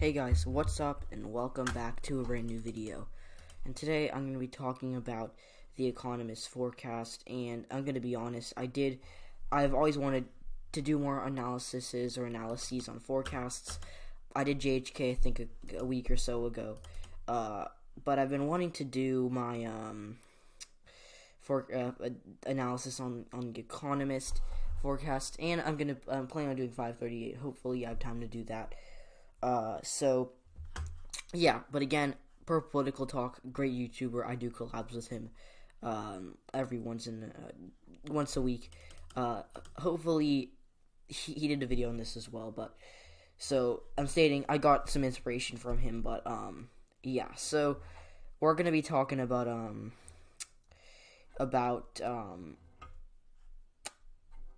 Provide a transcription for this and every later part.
Hey guys, what's up and welcome back to a brand new video. And today I'm going to be talking about the Economist Forecast, and I'm going to be honest, I've always wanted to do more analyses on forecasts. I did JHK I think a week or so ago, but I've been wanting to do my analysis on the Economist Forecast, and I'm planning on doing 538. Hopefully I have time to do that. But again, per Political Talk, great YouTuber. I do collabs with him once a week. Hopefully he did a video on this as well, but so I'm stating I got some inspiration from him, but so we're gonna be talking about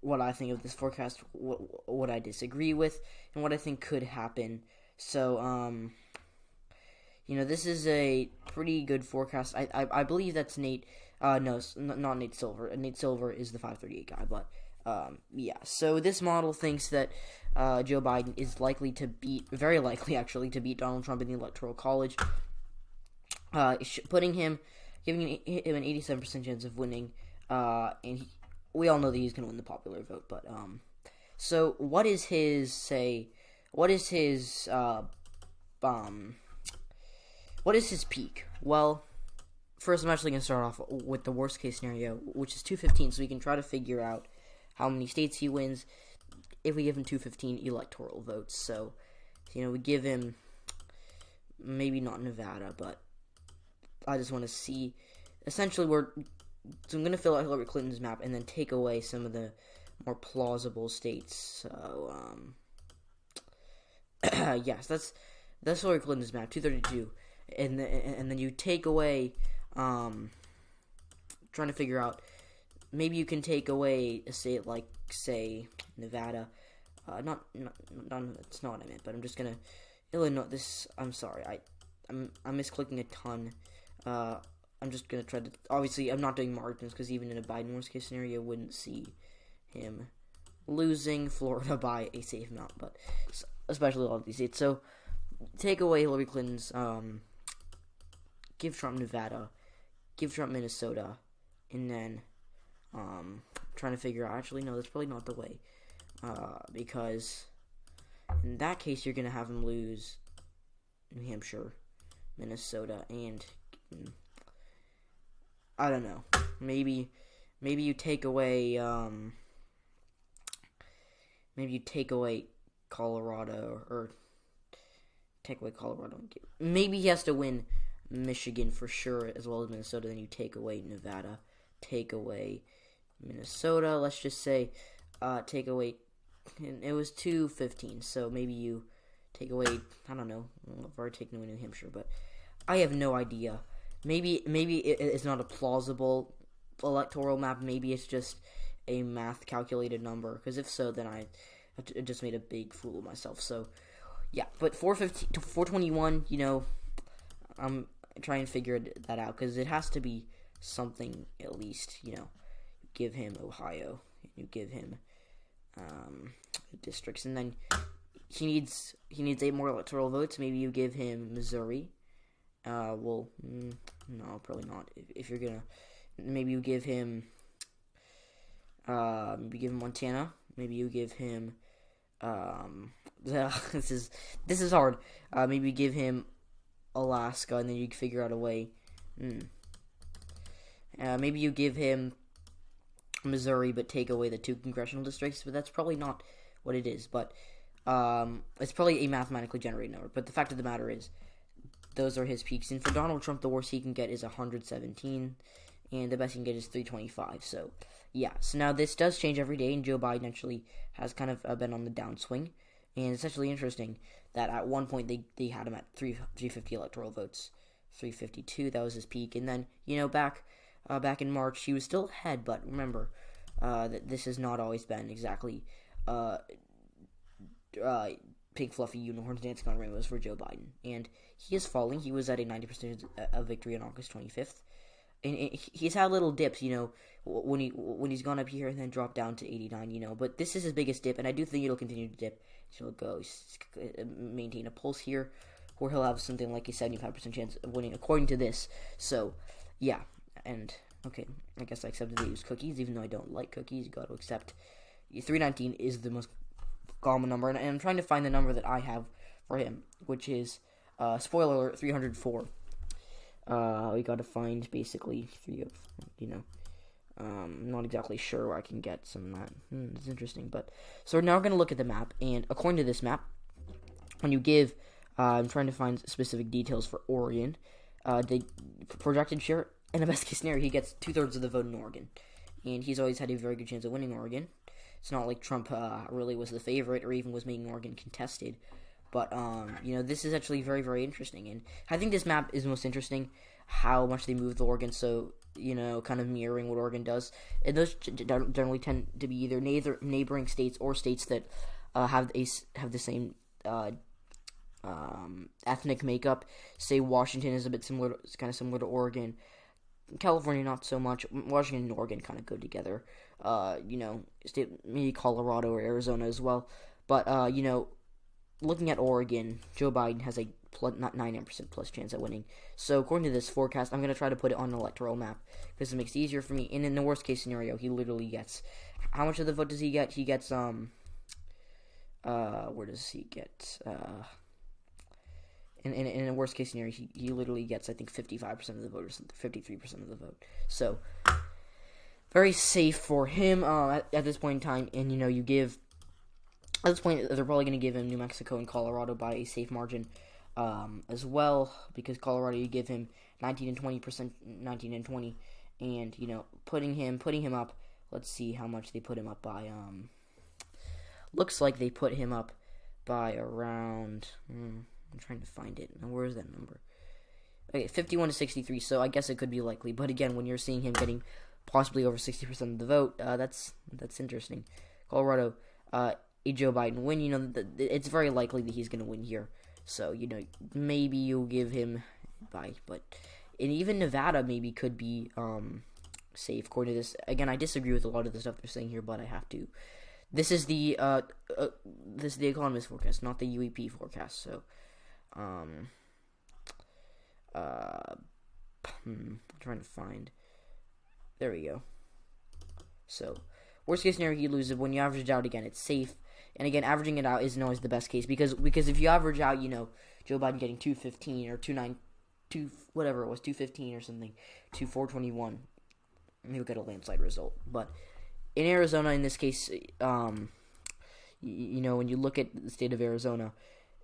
what I think of this forecast, what I disagree with, and what I think could happen. So, this is a pretty good forecast. I believe that's Nate. No, not Nate Silver. Nate Silver is the 538 guy, but So this model thinks that Joe Biden is very likely actually to beat Donald Trump in the Electoral College, giving him an 87% chance of winning, and we all know that he's going to win the popular vote, but, so what is his peak? Well, first I'm actually going to start off with the worst case scenario, which is 215, so we can try to figure out how many states he wins if we give him 215 electoral votes. So, we give him, maybe not Nevada, but I just want to see, essentially so I'm going to fill out Hillary Clinton's map and then take away some of the more plausible states. So, yes, that's Hillary Clinton's map, 232. And then you take away, trying to figure out, maybe you can take away a state like, say, Nevada. That's not what I meant, but I'm just going to, Illinois, I'm sorry, I'm misclicking a ton. I'm just going to try to, obviously, I'm not doing margins, because even in a Biden worst-case scenario, I wouldn't see him losing Florida by a safe amount, but especially all of these states. So, take away Hillary Clinton's, give Trump Nevada, give Trump Minnesota, and then, trying to figure out, actually, no, that's probably not the way, because in that case, you're going to have him lose New Hampshire, Minnesota, and I don't know. Maybe you take away Colorado, or take away Colorado. Maybe he has to win Michigan for sure, as well as Minnesota. Then you take away Nevada, take away Minnesota. Let's just say, take away. It was 215, so maybe you take away. I don't know. I've already taken away New Hampshire, but I have no idea. Maybe it's not a plausible electoral map. Maybe it's just a math calculated number. Because if so, then I just made a big fool of myself. So, yeah. But 415 to 421, I'm trying to figure that out. Because it has to be something at least, You give him Ohio. You give him districts. And then he needs 8 more electoral votes. Maybe you give him Missouri. No, probably not. If you're gonna, maybe you give him, Montana. Maybe you give him, this is hard. Maybe you give him Alaska, and then you figure out a way. Maybe you give him Missouri, but take away the 2 congressional districts. But that's probably not what it is. But it's probably a mathematically generated number. But the fact of the matter is, those are his peaks. And for Donald Trump, the worst he can get is 117, and the best he can get is 325. So, yeah. So now this does change every day, and Joe Biden actually has kind of been on the downswing. And it's actually interesting that at one point they had him at 350 electoral votes, 352. That was his peak. And then, back in March, he was still ahead. But remember, that this has not always been exactly pink fluffy unicorns dancing on rainbows for Joe Biden, and he is falling. He was at a 90% of victory on August 25th. and he's had little dips, when he's gone up here and then dropped down to 89, but this is his biggest dip, and I do think it'll continue to dip. So he'll go maintain a pulse here, where he'll have something like a 75% chance of winning, according to this. So, yeah, and okay, I guess I accepted they use cookies, even though I don't like cookies. You got to accept. 319 is the most common number, and I'm trying to find the number that I have for him, which is spoiler alert, 304. We got to find basically I'm not exactly sure where I can get some of that. It's interesting, but so we're now going to look at the map, and according to this map, when you give, I'm trying to find specific details for Oregon. The projected share, in the best case scenario, he gets 2/3 of the vote in Oregon, and he's always had a very good chance of winning Oregon. It's not like Trump really was the favorite or even was making Oregon contested. But, this is actually very, very interesting. And I think this map is most interesting, how much they move the Oregon. So, kind of mirroring what Oregon does. And those generally tend to be either neighboring states or states that have the same ethnic makeup. Say Washington is kind of similar to Oregon. California, not so much. Washington and Oregon kind of go together. State, maybe Colorado or Arizona as well. But, looking at Oregon, Joe Biden has a 99% plus chance at winning. So, according to this forecast, I'm going to try to put it on an electoral map because it makes it easier for me. And in the worst case scenario, he literally gets, how much of the vote does he get? He gets, where does he get, in a worst case scenario, he literally gets, I think, 55% of the vote or something, 53% of the vote. So, very safe for him at this point in time. And, you give, at this point, they're probably going to give him New Mexico and Colorado by a safe margin as well, because Colorado, you give him 19 and 20%, 19 and 20, and, putting him up, let's see how much they put him up by, looks like they put him up by around, I'm trying to find it, now where is that number? Okay, 51 to 63, so I guess it could be likely, but again, when you're seeing him getting possibly over 60% of the vote, that's interesting. Colorado, a Joe Biden win, it's very likely that he's going to win here. So, maybe you'll give him by, and even Nevada maybe could be safe according to this. Again, I disagree with a lot of the stuff they're saying here, but I have to. This is the Economist Forecast, not the UEP forecast. So, I'm trying to find. There we go. So, worst case scenario, he loses. When you average it out again, it's safe. And again, averaging it out isn't always the best case because if you average out, Joe Biden getting 215 or whatever it was, 215 or something, to 421, you'll get a landslide result. But in Arizona, in this case, when you look at the state of Arizona,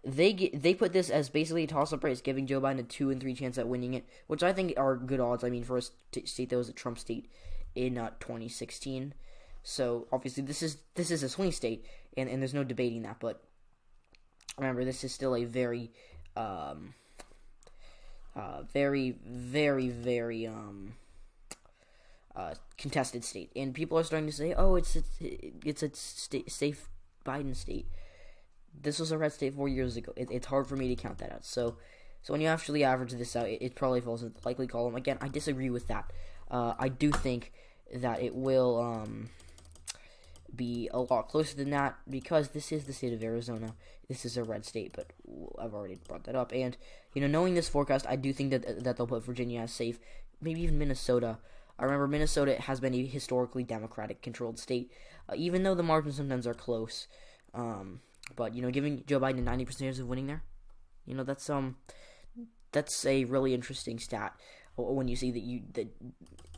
they put this as basically a toss-up race, giving Joe Biden a 2 and 3 chance at winning it, which I think are good odds. I mean, for a state that was a Trump state in 2016. So obviously this is a swing state, and there's no debating that. But remember, this is still a very, very, very, very contested state, and people are starting to say, "Oh, it's a safe Biden state." This was a red state 4 years ago. It's hard for me to count that out. So when you actually average this out, it probably falls in the likely column. Again, I disagree with that. I do think that it will be a lot closer than that because this is the state of Arizona. This is a red state, but I've already brought that up. And, knowing this forecast, I do think that they'll put Virginia as safe, maybe even Minnesota. I remember Minnesota has been a historically Democratic-controlled state, even though the margins sometimes are close. But, giving Joe Biden a 90% chance of winning there, that's a really interesting stat when you see that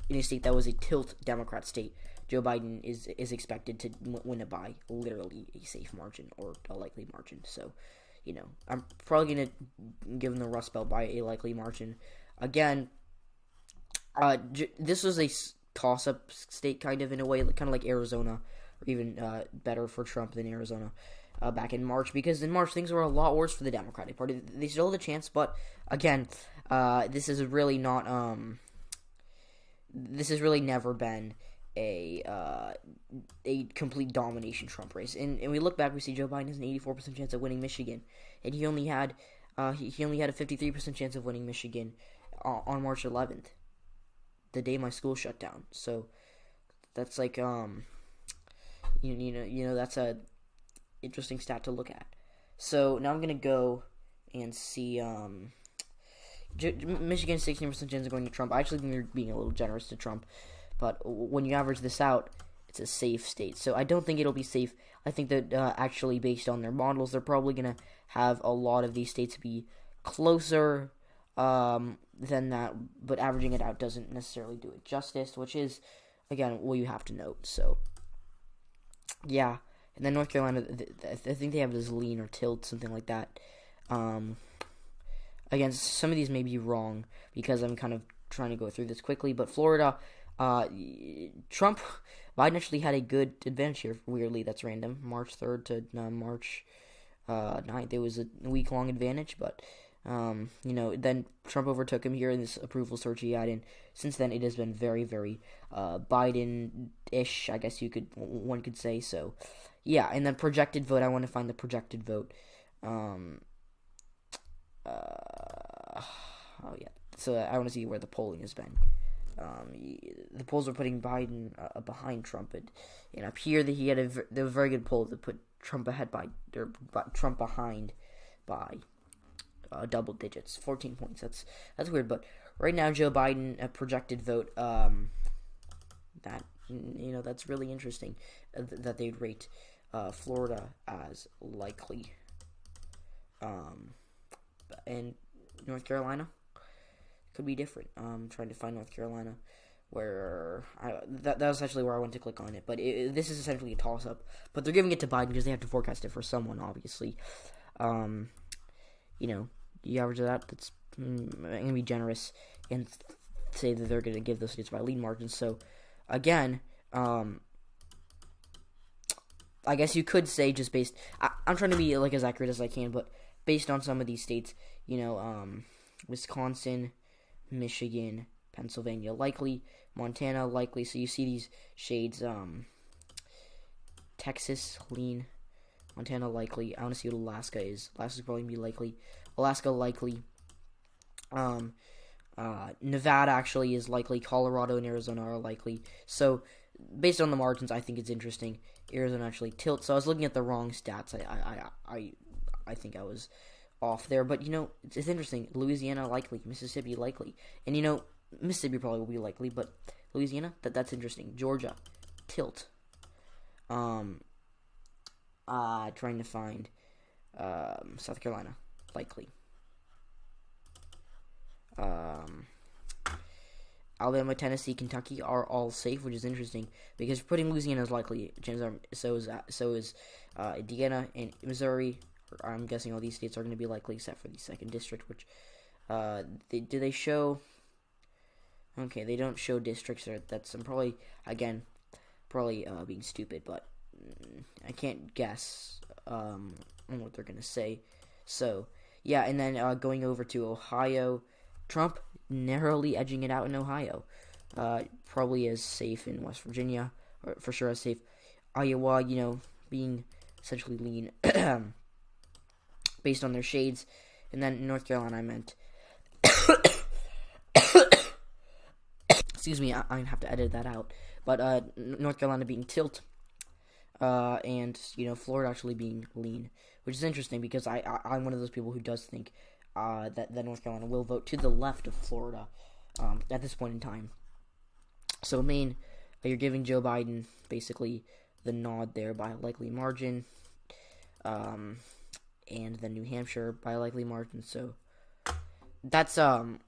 in a state that was a tilt Democrat state, Joe Biden is expected to win it by literally a safe margin or a likely margin. So, I'm probably going to give him the Rust Belt by a likely margin. Again, this was a toss-up state kind of in a way, kind of like Arizona, or even better for Trump than Arizona back in March, because in March things were a lot worse for the Democratic Party. They still had a chance, but again, this is really not. This has really never been a complete domination Trump race. And we look back, we see Joe Biden has an 84% chance of winning Michigan, and he only had a 53% chance of winning Michigan on March 11th. the day my school shut down. So that's like that's a interesting stat to look at. So now I'm gonna go and see Michigan 16% chance of going to Trump. I actually think they're being a little generous to Trump, but when you average this out, it's a safe state. So I don't think it'll be safe. I think that actually, based on their models, they're probably gonna have a lot of these states be closer than that, but averaging it out doesn't necessarily do it justice, which is, again, what you have to note. So, yeah. And then North Carolina, I think they have this lean or tilt, something like that. Again, some of these may be wrong because I'm kind of trying to go through this quickly, but Florida, Biden actually had a good advantage here. Weirdly, that's random. March 3rd to March 9th. It was a week-long advantage, but then Trump overtook him here in this approval surge he had, and since then it has been very, very Biden-ish, I guess one could say. So, yeah, and then projected vote. I want to find the projected vote. So I want to see where the polling has been. The polls are putting Biden behind Trump, and up here that he had a very good poll that put Trump Trump behind by double digits, 14 points. That's weird, but right now Joe Biden projected vote. That's really interesting that they'd rate Florida as likely, and North Carolina could be different. Trying to find North Carolina, where that was actually where I went to click on it. But this is essentially a toss-up. But they're giving it to Biden because they have to forecast it for someone, obviously. You average that. That's I'm gonna be generous and say that they're gonna give those states by lead margins. So, again, I guess you could say just based. I'm trying to be like as accurate as I can, but based on some of these states, Wisconsin, Michigan, Pennsylvania likely, Montana likely. So you see these shades. Texas lean, Montana likely. I want to see what Alaska is. Alaska's probably gonna be likely. Alaska likely. Nevada actually is likely. Colorado and Arizona are likely. So based on the margins, I think it's interesting. Arizona actually tilts. So I was looking at the wrong stats. I think I was off there, but it's interesting. Louisiana likely, Mississippi likely, and Mississippi probably will be likely, but Louisiana that's interesting. Georgia tilt. Trying to find South Carolina likely. Alabama, Tennessee, Kentucky are all safe, which is interesting because putting Louisiana as likely, chances are so is Indiana and Missouri. I'm guessing all these states are going to be likely except for the 2nd district, which they show? Okay, they don't show districts. That's I'm probably being stupid, but I can't guess on what they're going to say. So, yeah, and then going over to Ohio, Trump narrowly edging it out in Ohio. Probably as safe in West Virginia, or for sure as safe. Iowa, being essentially lean based on their shades. And then North Carolina, I meant. Excuse me, I'm going to have to edit that out. But North Carolina being tilt. And Florida actually being lean, which is interesting because I'm one of those people who does think that North Carolina will vote to the left of Florida at this point in time. So Maine, you're giving Joe Biden basically the nod there by a likely margin, and then New Hampshire by a likely margin. So that's what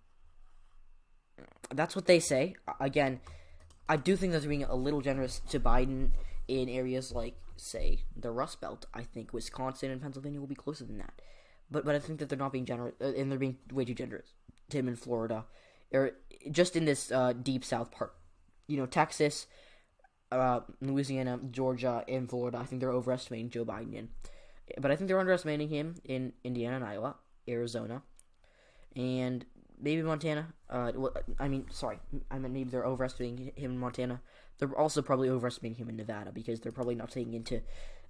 they say. Again, I do think that they're being a little generous to Biden in areas like, say, the Rust Belt. I think Wisconsin and Pennsylvania will be closer than that. But I think that they're not being generous, and they're being way too generous. Tim in Florida, or just in this deep South part. Texas, Louisiana, Georgia, and Florida. I think they're overestimating Joe Biden in. But I think they're underestimating him in Indiana and Iowa, Arizona, and maybe Montana. I meant maybe they're overestimating him in Montana. They're also probably overestimating him in Nevada because they're probably not taking into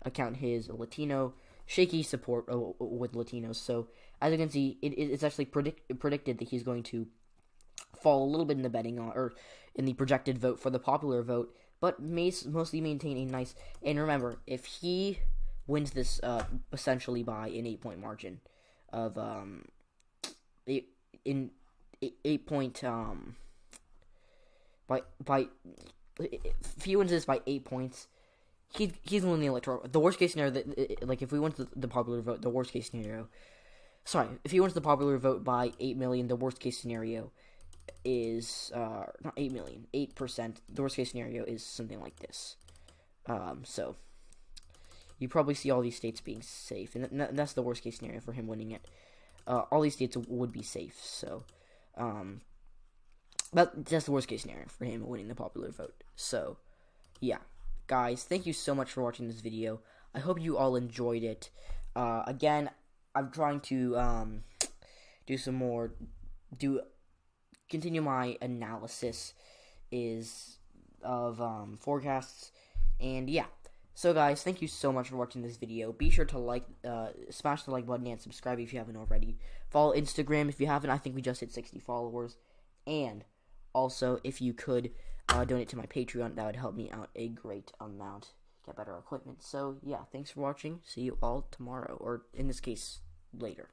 account his Latino shaky support with Latinos. So as you can see, it's actually predicted that he's going to fall a little bit in the betting, or in the projected vote for the popular vote, but mostly maintain a nice. And remember, if he wins this essentially by an 8-point margin of if he wins this by 8 points, he's going to win the electoral. The worst case scenario, like if we went to the popular vote, the worst case scenario. Sorry, if he wins the popular vote by 8 million, the worst case scenario is not 8 million, 8%. The worst case scenario is something like this. So you probably see all these states being safe, and that's the worst case scenario for him winning it. All these states would be safe, so that's the worst case scenario for him winning the popular vote. So yeah, guys, thank you so much for watching this video. I hope you all enjoyed it. Again, I'm trying to continue my analysis of forecasts, and yeah. So guys, thank you so much for watching this video. Be sure to smash the like button and subscribe if you haven't already. Follow Instagram if you haven't. I think we just hit 60 followers. And also, if you could donate to my Patreon, that would help me out a great amount. Get better equipment. So yeah, thanks for watching. See you all tomorrow, or in this case, later.